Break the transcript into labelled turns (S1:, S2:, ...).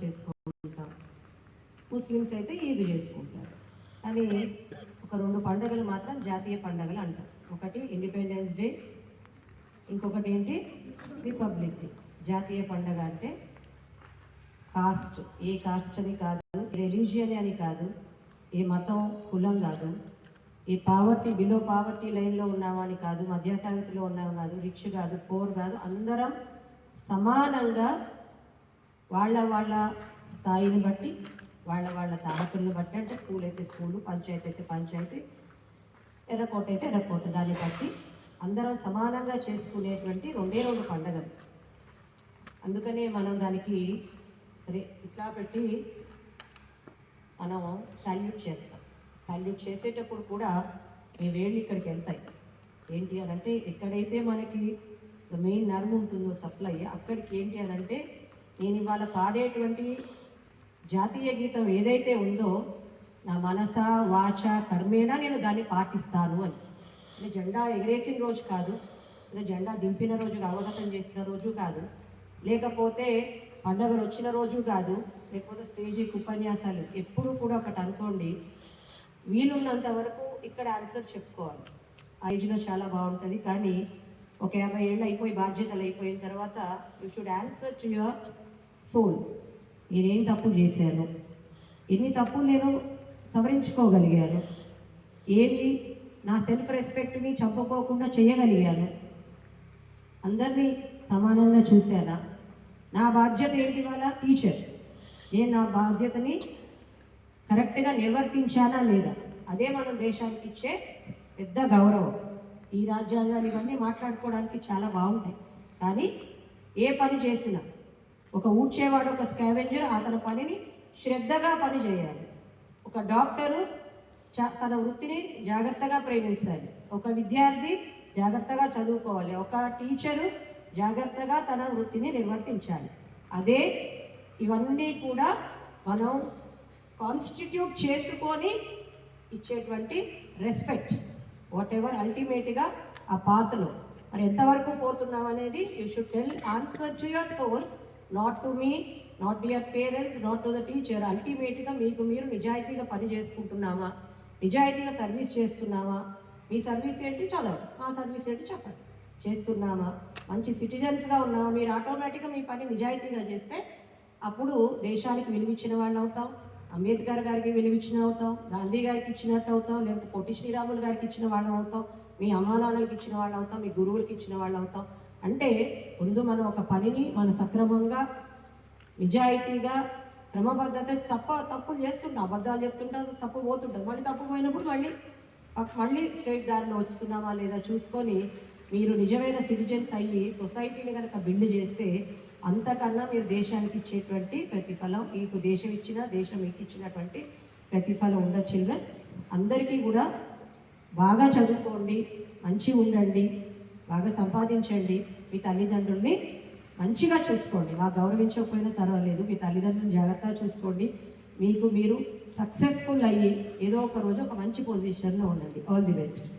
S1: చేసుకుంటాం. ముస్లిమ్స్ అయితే ఈద్ చేసుకుంటారు. కానీ ఒక 2 పండుగలు మాత్రం జాతీయ పండుగలు అంటారు. ఒకటి ఇండిపెండెన్స్ డే, ఇంకొకటి ఏంటి రిపబ్లిక్ డే. జాతీయ పండుగ అంటే కాస్ట్, ఏ కాస్ట్ అని కాదు, రిలీజియన్ అని కాదు, ఏ మతం కులం కాదు, ఈ పావర్టీ బిలో పావర్టీ లైన్లో ఉన్నామా అని కాదు, మధ్యతరగతిలో ఉన్నాము కాదు, రిచ్ కాదు, పోర్ కాదు, అందరం సమానంగా వాళ్ళ స్థాయిని బట్టి వాళ్ళ తాహతులను బట్టి, అంటే స్కూల్ అయితే స్కూలు, పంచాయతీ అయితే పంచాయతీ, ఎర్రకోట అయితే ఎర్రకోట, దాన్ని బట్టి అందరం సమానంగా చేసుకునేటువంటి 2 పండుగలు. అందుకనే మనం దానికి సరే ఇట్లా పెట్టి మనం సాల్యూట్ చేస్తాం. సాల్యూట్ చేసేటప్పుడు కూడా ఈ వేళ్ళు ఇక్కడికి వెళ్తాయి. ఏంటి అని అంటే ఎక్కడైతే మనకి మెయిన్ నర్వ్ ఉంటుందో సప్లై, అక్కడికి ఏంటి అని అంటే నేను ఇవాళ పాడేటువంటి జాతీయ గీతం ఏదైతే ఉందో నా మనస వాచ కర్మేణ నేను దాన్ని పాటిస్తాను అని. అంటే జెండా ఎగరేసిన రోజు కాదు, లేదా జెండా దింపిన రోజు, అవగతం చేసిన రోజు కాదు, లేకపోతే పండుగలు వచ్చిన రోజు కాదు, లేకపోతే స్టేజీకి ఉపన్యాసాలు. ఎప్పుడు కూడా ఒకటి అనుకోండి, వీలున్నంత వరకు ఇక్కడ ఆన్సర్ చెప్పుకోవాలి. ఆ ఏజ్లో చాలా బాగుంటుంది. కానీ ఒక 50 ఏళ్ళు అయిపోయి బాధ్యతలు అయిపోయిన తర్వాత you should answer to your soul. నేనేం తప్పు చేశాను, ఎన్ని తప్పులు నేను సవరించుకోగలిగాను, ఏవి నా సెల్ఫ్ రెస్పెక్ట్ని చంపుకోకుండా చేయగలిగాను, అందరినీ సమానంగా చూశానా, నా బాధ్యత ఏంటి వాళ్ళ టీచర్, నేను నా బాధ్యతని కరెక్ట్గా నిర్వర్తించానా లేదా, అదే మనం దేశానికి ఇచ్చే పెద్ద గౌరవం. ఈ రాజ్యాంగాలు ఇవన్నీ మాట్లాడుకోవడానికి చాలా బాగుంటాయి, కానీ ఏ పని చేసినా ఒక ఊడ్చేవాడు, ఒక స్కావెంజర్ అతని పనిని శ్రద్ధగా పని చేయాలి. ఒక డాక్టరు తన వృత్తిని జాగ్రత్తగా ప్రేమించాలి. ఒక విద్యార్థి జాగ్రత్తగా చదువుకోవాలి. ఒక టీచరు జాగ్రత్తగా తన వృత్తిని నిర్వర్తించాలి. అదే ఇవన్నీ కూడా మనం కాన్స్టిట్యూట్ చేసుకొని ఇచ్చేటువంటి రెస్పెక్ట్, వాట్ ఎవర్ అల్టిమేట్గా ఆ పాత్రలో మరి ఎంతవరకు పోతున్నాం అనేది you should tell answer to your soul, not to me, not to your parents, not to the teacher. అల్టిమేట్గా మీకు మీరు నిజాయితీగా పని చేసుకుంటున్నామా, నిజాయితీగా సర్వీస్ చేస్తున్నామా, మీ సర్వీస్ ఏంటి చదవండి, మా సర్వీస్ ఏంటి చెప్పండి, చేస్తున్నామా, మంచి సిటిజన్స్గా ఉన్నామా. మీరు ఆటోమేటిక్గా మీ పని నిజాయితీగా చేస్తే అప్పుడు దేశానికి విలువిచ్చిన వాళ్ళు అవుతాం, అంబేద్కర్ గారికి విలువిచ్చిన అవుతాం, గాంధీ గారికి ఇచ్చినట్టు అవుతాం, లేకపోతే పొట్టి శ్రీరాములు గారికి ఇచ్చిన వాళ్ళం అవుతాం, మీ అమ్మానాన్నలకి ఇచ్చిన వాళ్ళు అవుతాం, మీ గురువులకి ఇచ్చిన వాళ్ళు అవుతాం. అంటే ముందు మనం ఒక పనిని మన సక్రమంగా నిజాయితీగా క్రమబద్ధత, తప్పులు చేస్తుంటాం, అబద్ధాలు చెప్తుంటాం, తప్పు పోతుంటాం, మళ్ళీ తప్పు పోయినప్పుడు మళ్ళీ స్ట్రైట్ దారిలో వస్తున్నామా లేదా చూసుకొని మీరు నిజమైన సిటిజన్స్ అయ్యి సొసైటీని కనుక బిల్డ్ చేస్తే అంతకన్నా మీరు దేశానికి ఇచ్చేటువంటి ప్రతిఫలం, మీకు దేశం ఇచ్చిన, దేశం మీకు ఇచ్చినటువంటి ప్రతిఫలం ఉండదు. చిల్డ్రన్ అందరికీ కూడా బాగా చదువుకోండి, మంచిగా ఉండండి, బాగా సంపాదించండి, మీ తల్లిదండ్రుల్ని మంచిగా చూసుకోండి. మాకు గౌరవించకపోయినా పర్వాలేదు, మీ తల్లిదండ్రులను జాగ్రత్తగా చూసుకోండి. మీకు మీరు సక్సెస్ఫుల్ అయ్యి ఏదో ఒక రోజు ఒక మంచి పొజిషన్లో ఉండండి. All the best.